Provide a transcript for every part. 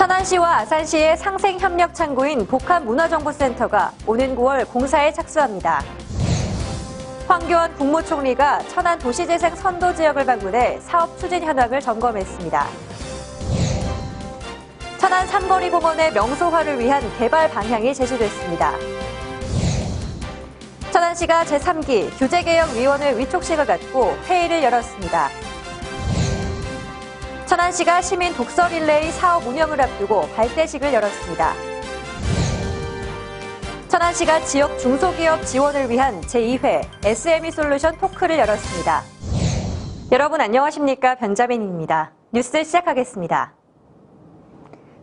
천안시와 아산시의 상생협력 창구인 복합문화정보센터가 오는 9월 공사에 착수합니다. 황교안 국무총리가 천안 도시재생 선도지역을 방문해 사업 추진 현황을 점검했습니다. 천안 삼거리 공원의 명소화를 위한 개발 방향이 제시됐습니다. 천안시가 제3기 규제개혁위원회 위촉식을 갖고 회의를 열었습니다. 천안시가 시민 독서 릴레이 사업 운영을 앞두고 발대식을 열었습니다. 천안시가 지역 중소기업 지원을 위한 제2회 SME 솔루션 토크를 열었습니다. 여러분 안녕하십니까? 변자민입니다. 뉴스 시작하겠습니다.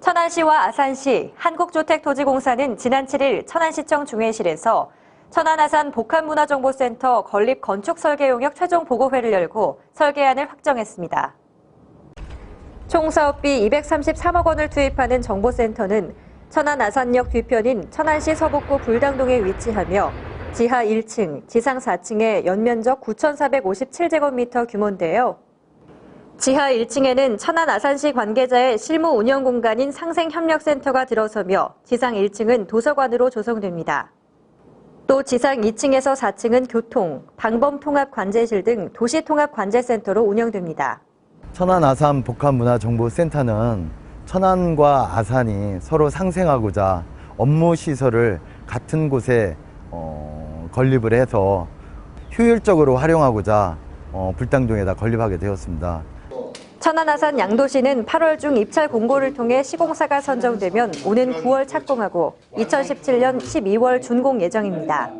천안시와 아산시, 한국주택도시공사는 지난 7일 천안시청 중회실에서 천안-아산 복합문화정보센터 건립 건축설계 용역 최종 보고회를 열고 설계안을 확정했습니다. 총 사업비 233억 원을 투입하는 정보센터는 천안-아산역 뒤편인 천안시 서북구 불당동에 위치하며 지하 1층, 지상 4층의 연면적 9,457제곱미터 규모인데요. 지하 1층에는 천안-아산시 관계자의 실무 운영 공간인 상생협력센터가 들어서며 지상 1층은 도서관으로 조성됩니다. 또 지상 2층에서 4층은 교통, 방범통합관제실 등 도시통합관제센터로 운영됩니다. 천안-아산 복합문화정보센터는 천안과 아산이 서로 상생하고자 업무 시설을 같은 곳에 건립을 해서 효율적으로 활용하고자 불당동에다 건립하게 되었습니다. 천안-아산 양도시는 8월 중 입찰 공고를 통해 시공사가 선정되면 오는 9월 착공하고 2017년 12월 준공 예정입니다.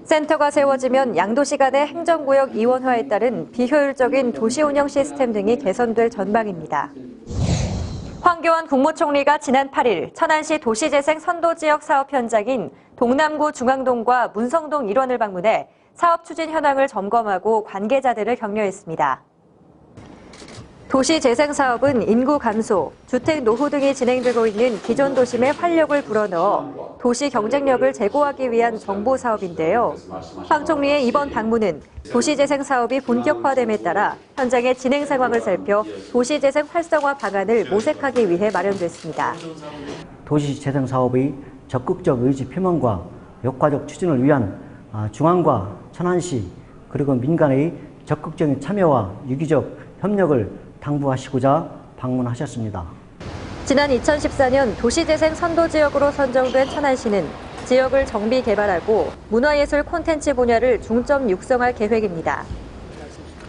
센터가 세워지면 양도시 간의 행정구역 이원화에 따른 비효율적인 도시 운영 시스템 등이 개선될 전망입니다. 황교안 국무총리가 지난 8일 천안시 도시재생 선도지역 사업 현장인 동남구 중앙동과 문성동 일원을 방문해 사업 추진 현황을 점검하고 관계자들을 격려했습니다. 도시재생 사업은 인구 감소, 주택 노후 등이 진행되고 있는 기존 도심에 활력을 불어넣어 도시 경쟁력을 제고하기 위한 정부 사업인데요. 황 총리의 이번 방문은 도시재생 사업이 본격화됨에 따라 현장의 진행 상황을 살펴 도시재생 활성화 방안을 모색하기 위해 마련됐습니다. 도시재생 사업의 적극적 의지 표명과 효과적 추진을 위한 중앙과 천안시 그리고 민간의 적극적인 참여와 유기적 협력을 당부하시고자 방문하셨습니다. 지난 2014년 도시재생 선도지역으로 선정된 천안시는 지역을 정비 개발하고 문화예술 콘텐츠 분야를 중점 육성할 계획입니다.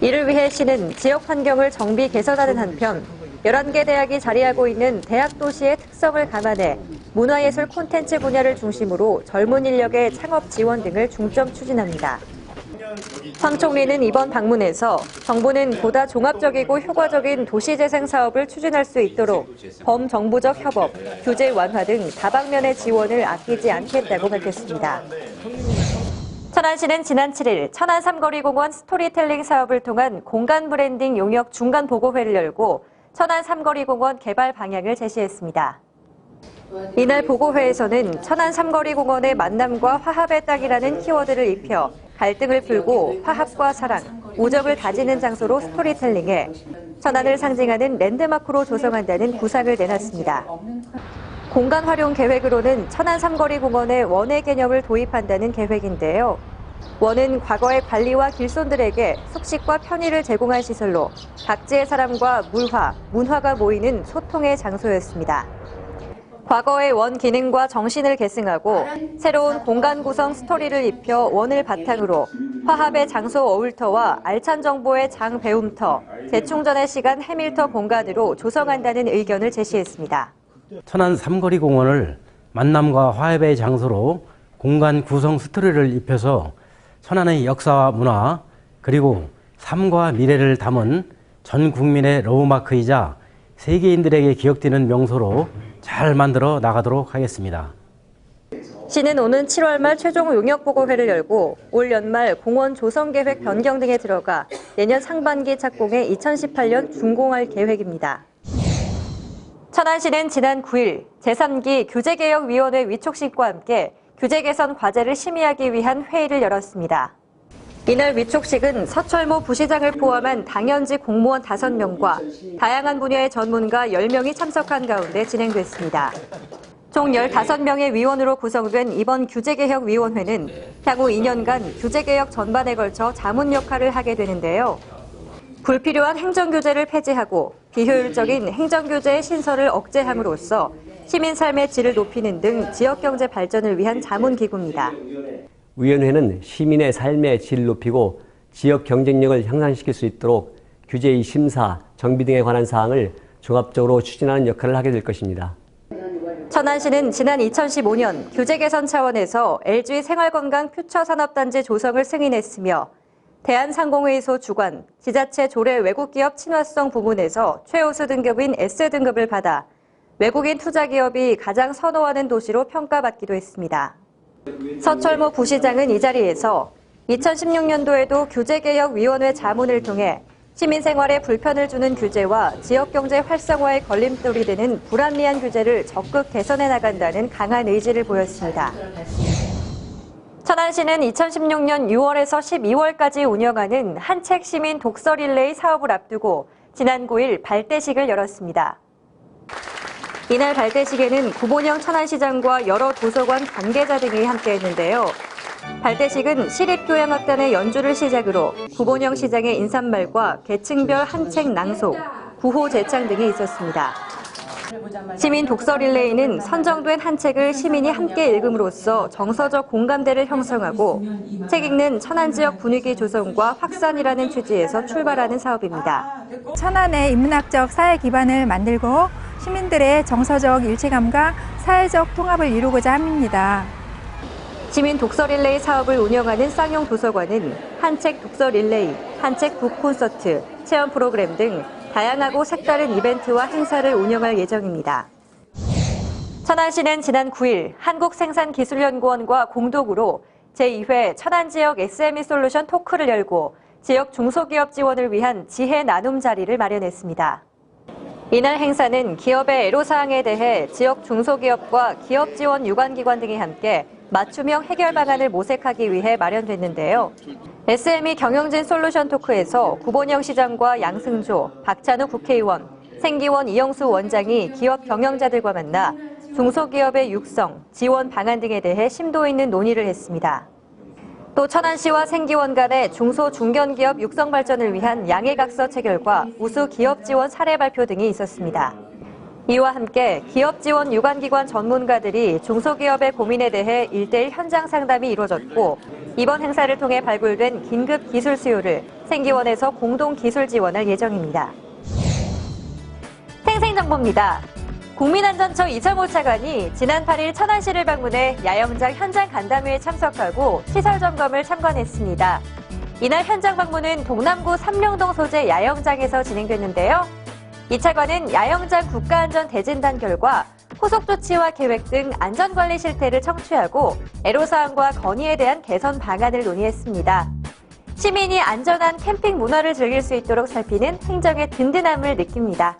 이를 위해 시는 지역 환경을 정비 개선하는 한편 11개 대학이 자리하고 있는 대학 도시의 특성을 감안해 문화예술 콘텐츠 분야를 중심으로 젊은 인력의 창업 지원 등을 중점 추진합니다. 황 총리는 이번 방문에서 정부는 보다 종합적이고 효과적인 도시재생 사업을 추진할 수 있도록 범정부적 협업, 규제 완화 등 다방면의 지원을 아끼지 않겠다고 밝혔습니다. 천안시는 지난 7일 천안 삼거리 공원 스토리텔링 사업을 통한 공간 브랜딩 용역 중간 보고회를 열고 천안 삼거리 공원 개발 방향을 제시했습니다. 이날 보고회에서는 천안 삼거리 공원의 만남과 화합의 땅이라는 키워드를 입혀 갈등을 풀고 화합과 사랑, 우정을 다지는 장소로 스토리텔링해 천안을 상징하는 랜드마크로 조성한다는 구상을 내놨습니다. 공간 활용 계획으로는 천안 삼거리 공원에 원의 개념을 도입한다는 계획인데요. 원은 과거의 관리와 길손들에게 숙식과 편의를 제공한 시설로 각지의 사람과 물화, 문화가 모이는 소통의 장소였습니다. 과거의 원 기능과 정신을 계승하고 새로운 공간 구성 스토리를 입혀 원을 바탕으로 화합의 장소 어울터와 알찬 정보의 장 배움터, 재충전의 시간 해밀터 공간으로 조성한다는 의견을 제시했습니다. 천안 삼거리 공원을 만남과 화합의 장소로 공간 구성 스토리를 입혀서 천안의 역사와 문화 그리고 삶과 미래를 담은 전 국민의 러브마크이자 세계인들에게 기억되는 명소로 잘 만들어 나가도록 하겠습니다. 시는 오는 7월 말 최종 용역보고회를 열고 올 연말 공원 조성계획 변경 등에 들어가 내년 상반기 착공해 2018년 준공할 계획입니다. 천안시는 지난 9일 제3기 규제개혁위원회 위촉식과 함께 규제 개선 과제를 심의하기 위한 회의를 열었습니다. 이날 위촉식은 서철모 부시장을 포함한 당연직 공무원 5명과 다양한 분야의 전문가 10명이 참석한 가운데 진행됐습니다. 총 15명의 위원으로 구성된 이번 규제개혁위원회는 향후 2년간 규제개혁 전반에 걸쳐 자문 역할을 하게 되는데요. 불필요한 행정규제를 폐지하고 비효율적인 행정규제의 신설을 억제함으로써 시민 삶의 질을 높이는 등 지역경제 발전을 위한 자문기구입니다. 위원회는 시민의 삶의 질을 높이고 지역 경쟁력을 향상시킬 수 있도록 규제의 심사, 정비 등에 관한 사항을 종합적으로 추진하는 역할을 하게 될 것입니다. 천안시는 지난 2015년 규제 개선 차원에서 LG 생활건강 퓨처산업단지 조성을 승인했으며 대한상공회의소 주관, 지자체 조례 외국기업 친화성 부문에서 최우수 등급인 S등급을 받아 외국인 투자기업이 가장 선호하는 도시로 평가받기도 했습니다. 서철모 부시장은 이 자리에서 2016년도에도 규제개혁위원회 자문을 통해 시민 생활에 불편을 주는 규제와 지역경제 활성화에 걸림돌이 되는 불합리한 규제를 적극 개선해 나간다는 강한 의지를 보였습니다. 천안시는 2016년 6월에서 12월까지 운영하는 한책 시민 독서 릴레이 사업을 앞두고 지난 9일 발대식을 열었습니다. 이날 발대식에는 구본영 천안시장과 여러 도서관 관계자 등이 함께했는데요. 발대식은 시립교양악단의 연주를 시작으로 구본영 시장의 인사말과 계층별 한책 낭송, 구호 제창 등이 있었습니다. 시민 독서 릴레이는 선정된 한 책을 시민이 함께 읽음으로써 정서적 공감대를 형성하고 책 읽는 천안 지역 분위기 조성과 확산이라는 취지에서 출발하는 사업입니다. 천안의 인문학적 사회 기반을 만들고 시민들의 정서적 일체감과 사회적 통합을 이루고자 합니다. 시민 독서 릴레이 사업을 운영하는 쌍용 도서관은 한책 독서 릴레이, 한책 북 콘서트, 체험 프로그램 등 다양하고 색다른 이벤트와 행사를 운영할 예정입니다. 천안시는 지난 9일 한국생산기술연구원과 공동으로 제2회 천안지역 SME 솔루션 토크를 열고 지역 중소기업 지원을 위한 지혜 나눔 자리를 마련했습니다. 이날 행사는 기업의 애로사항에 대해 지역 중소기업과 기업 지원 유관기관 등이 함께 맞춤형 해결 방안을 모색하기 위해 마련됐는데요. SME 경영진 솔루션 토크에서 구본영 시장과 양승조, 박찬우 국회의원, 생기원 이영수 원장이 기업 경영자들과 만나 중소기업의 육성, 지원 방안 등에 대해 심도 있는 논의를 했습니다. 또 천안시와 생기원 간의 중소 중견기업 육성 발전을 위한 양해각서 체결과 우수 기업 지원 사례 발표 등이 있었습니다. 이와 함께 기업 지원 유관기관 전문가들이 중소기업의 고민에 대해 1:1 현장 상담이 이루어졌고 이번 행사를 통해 발굴된 긴급 기술 수요를 생기원에서 공동 기술 지원할 예정입니다. 생생정보입니다. 국민안전처 이정호 차관이 지난 8일 천안시를 방문해 야영장 현장 간담회에 참석하고 시설 점검을 참관했습니다. 이날 현장 방문은 동남구 삼룡동 소재 야영장에서 진행됐는데요. 이 차관은 야영장 국가안전대진단 결과 후속조치와 계획 등 안전관리 실태를 청취하고 애로사항과 건의에 대한 개선 방안을 논의했습니다. 시민이 안전한 캠핑 문화를 즐길 수 있도록 살피는 행정의 든든함을 느낍니다.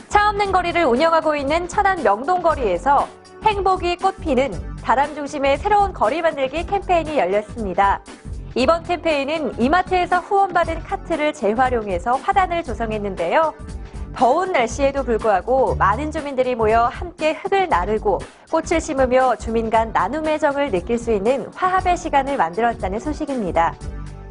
차 없는 거리를 운영하고 있는 천안 명동거리에서 행복이 꽃피는 다람 중심의 새로운 거리 만들기 캠페인이 열렸습니다. 이번 캠페인은 이마트에서 후원받은 카트를 재활용해서 화단을 조성했는데요. 더운 날씨에도 불구하고 많은 주민들이 모여 함께 흙을 나르고 꽃을 심으며 주민 간 나눔의 정을 느낄 수 있는 화합의 시간을 만들었다는 소식입니다.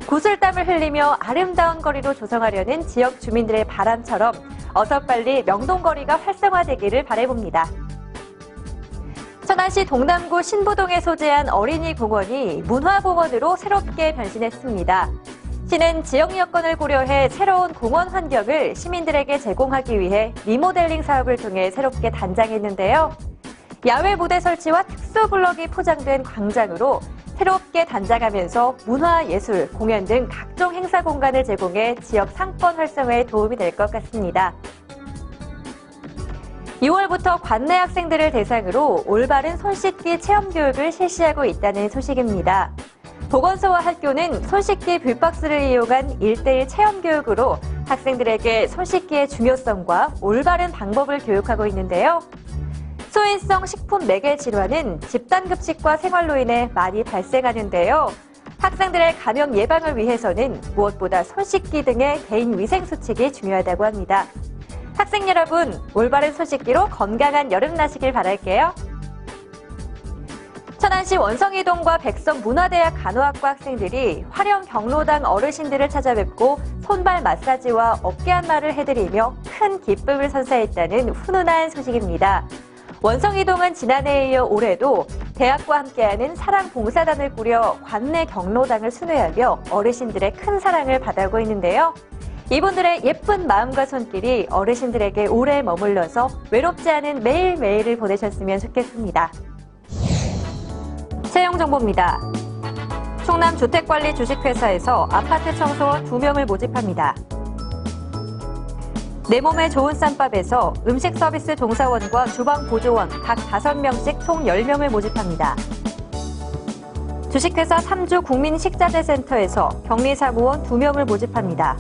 구슬땀을 흘리며 아름다운 거리로 조성하려는 지역 주민들의 바람처럼 어서 빨리 명동거리가 활성화되기를 바라봅니다. 천안시 동남구 신부동에 소재한 어린이 공원이 문화공원으로 새롭게 변신했습니다. 시는 지역 여건을 고려해 새로운 공원 환경을 시민들에게 제공하기 위해 리모델링 사업을 통해 새롭게 단장했는데요. 야외 무대 설치와 특수 블럭이 포장된 광장으로 새롭게 단장하면서 문화, 예술, 공연 등 각종 행사 공간을 제공해 지역 상권 활성화에 도움이 될 것 같습니다. 6월부터 관내 학생들을 대상으로 올바른 손 씻기 체험 교육을 실시하고 있다는 소식입니다. 보건소와 학교는 손 씻기 뷰박스를 이용한 1:1 체험 교육으로 학생들에게 손 씻기의 중요성과 올바른 방법을 교육하고 있는데요. 소인성 식품 매개 질환은 집단급식과 생활로 인해 많이 발생하는데요. 학생들의 감염 예방을 위해서는 무엇보다 손 씻기 등의 개인 위생 수칙이 중요하다고 합니다. 학생 여러분, 올바른 손 씻기로 건강한 여름 나시길 바랄게요. 천안시 원성이동과 백선 문화대학 간호학과 학생들이 화령 경로당 어르신들을 찾아뵙고 손발 마사지와 어깨 안마를 해드리며 큰 기쁨을 선사했다는 훈훈한 소식입니다. 원성이동은 지난해에 이어 올해도 대학과 함께하는 사랑봉사단을 꾸려 관내 경로당을 순회하며 어르신들의 큰 사랑을 받아오고 있는데요. 이분들의 예쁜 마음과 손길이 어르신들에게 오래 머물러서 외롭지 않은 매일매일을 보내셨으면 좋겠습니다. 채용 정보입니다. 충남 주택관리 주식회사에서 아파트 청소원 2명을 모집합니다. 내 몸에 좋은 쌈밥에서 음식 서비스 종사원과 주방 보조원 각 5명씩 총 10명을 모집합니다. 주식회사 3주 국민식자재센터에서 격리사무원 2명을 모집합니다.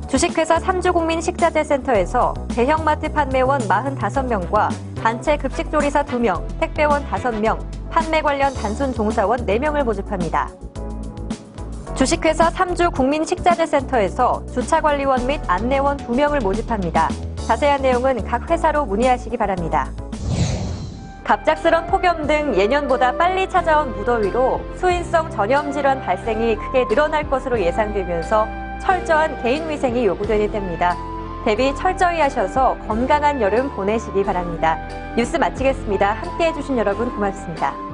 주식회사 3주 국민식자재센터에서 대형마트 판매원 45명과 단체 급식조리사 2명, 택배원 5명, 판매 관련 단순 종사원 4명을 모집합니다. 주식회사 3주 국민식자재센터에서 주차관리원 및 안내원 2명을 모집합니다. 자세한 내용은 각 회사로 문의하시기 바랍니다. 갑작스런 폭염 등 예년보다 빨리 찾아온 무더위로 수인성 전염질환 발생이 크게 늘어날 것으로 예상되면서 철저한 개인위생이 요구되는 때입니다. 대비 철저히 하셔서 건강한 여름 보내시기 바랍니다. 뉴스 마치겠습니다. 함께해 주신 여러분 고맙습니다.